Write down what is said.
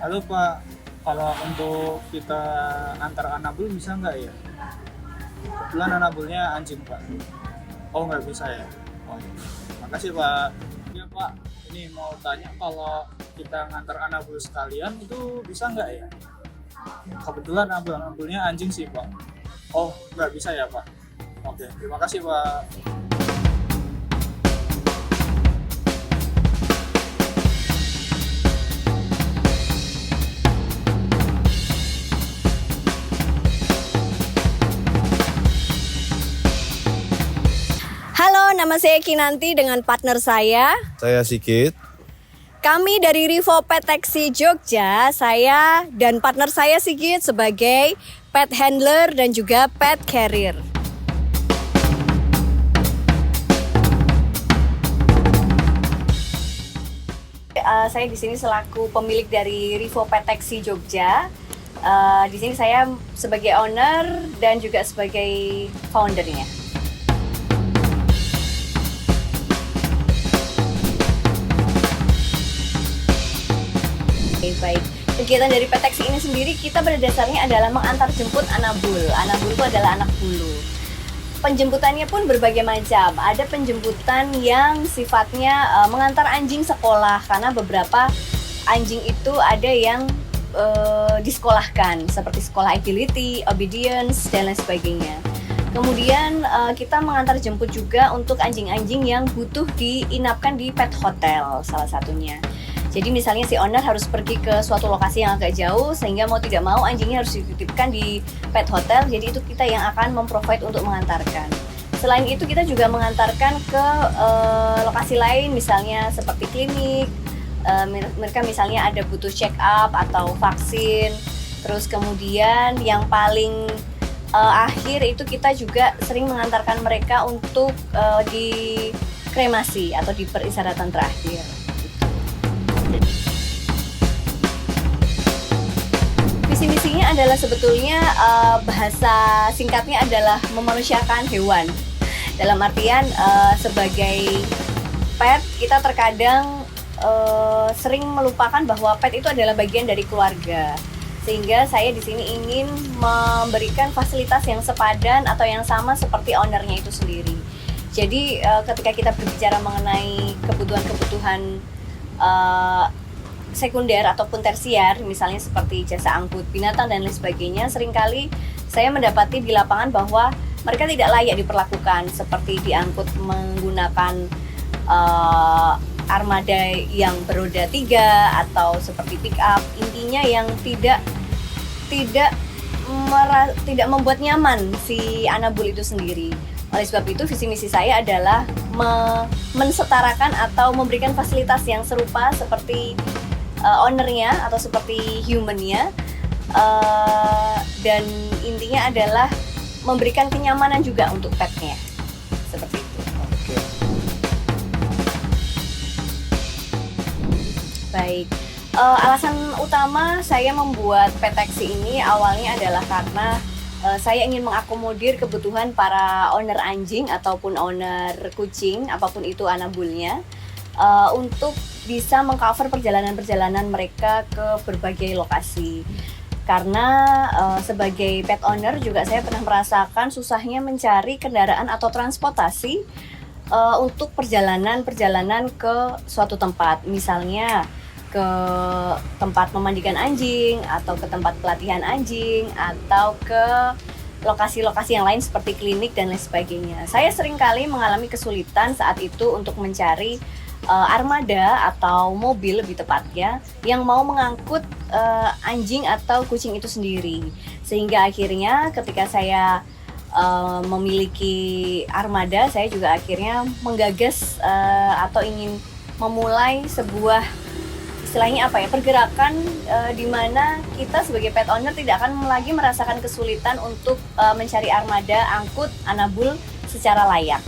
Halo Pak, kalau untuk kita antar anabul bisa nggak ya? Kebetulan anabulnya anjing Pak. Oh nggak bisa ya? Oh, iya. Makasih Pak. Ya Pak, ini mau tanya kalau kita ngantar anabul sekalian itu bisa nggak ya? Kebetulan anabulnya anjing sih Pak. Oh nggak bisa ya Pak? Oke, terima kasih Pak. Halo, nama saya Kinanti dengan partner saya. Saya Sigit. Kami dari Rivo Pet Taxi Jogja, saya dan partner saya Sigit sebagai pet handler dan juga pet carrier. Saya di sini selaku pemilik dari Rivo Pet Taxi Jogja. Di sini saya sebagai owner dan juga sebagai foundernya. Oke, baik. Kegiatan dari Pet Taxi ini sendiri kita pada dasarnya adalah mengantar jemput anabul. Anabul itu adalah anak bulu. Penjemputannya pun berbagai macam. Ada penjemputan yang sifatnya mengantar anjing sekolah karena beberapa anjing itu ada yang disekolahkan seperti sekolah agility, obedience dan lain sebagainya. Kemudian kita mengantar jemput juga untuk anjing-anjing yang butuh diinapkan di pet hotel salah satunya. Jadi misalnya si owner harus pergi ke suatu lokasi yang agak jauh sehingga mau tidak mau anjingnya harus dititipkan di pet hotel. Jadi itu kita yang akan memprovide untuk mengantarkan. Selain itu kita juga mengantarkan ke lokasi lain misalnya seperti klinik. Mereka misalnya ada butuh check up atau vaksin. Terus kemudian yang paling akhir itu kita juga sering mengantarkan mereka untuk di kremasi atau di peristirahatan terakhir. Visi misinya adalah sebetulnya bahasa singkatnya adalah memanusiakan hewan. Dalam artian sebagai pet kita terkadang sering melupakan bahwa pet itu adalah bagian dari keluarga. Sehingga saya di sini ingin memberikan fasilitas yang sepadan atau yang sama seperti ownernya itu sendiri. Jadi ketika kita berbicara mengenai kebutuhan-kebutuhan sekunder ataupun tersier, misalnya seperti jasa angkut binatang dan lain sebagainya, seringkali saya mendapati di lapangan bahwa mereka tidak layak diperlakukan seperti diangkut menggunakan armada yang beroda 3 atau seperti pick up. Intinya yang tidak membuat nyaman si anabul itu sendiri. Oleh sebab itu visi misi saya adalah mensetarakan atau memberikan fasilitas yang serupa seperti ownernya atau seperti humannya, dan intinya adalah memberikan kenyamanan juga untuk petnya seperti itu. Oke. Baik, alasan utama saya membuat Pet Taxi ini awalnya adalah karena saya ingin mengakomodir kebutuhan para owner anjing ataupun owner kucing, apapun itu anabulnya, untuk bisa mengcover perjalanan-perjalanan mereka ke berbagai lokasi. Karena sebagai pet owner juga saya pernah merasakan susahnya mencari kendaraan atau transportasi untuk perjalanan-perjalanan ke suatu tempat. Misalnya ke tempat memandikan anjing, atau ke tempat pelatihan anjing, atau ke lokasi-lokasi yang lain seperti klinik dan lain sebagainya. Saya seringkali mengalami kesulitan saat itu untuk mencari armada atau mobil lebih tepatnya yang mau mengangkut anjing atau kucing itu sendiri. Sehingga akhirnya ketika saya memiliki armada, saya juga akhirnya menggagas atau ingin memulai sebuah istilahnya pergerakan di mana kita sebagai pet owner tidak akan lagi merasakan kesulitan untuk mencari armada angkut anabul secara layak.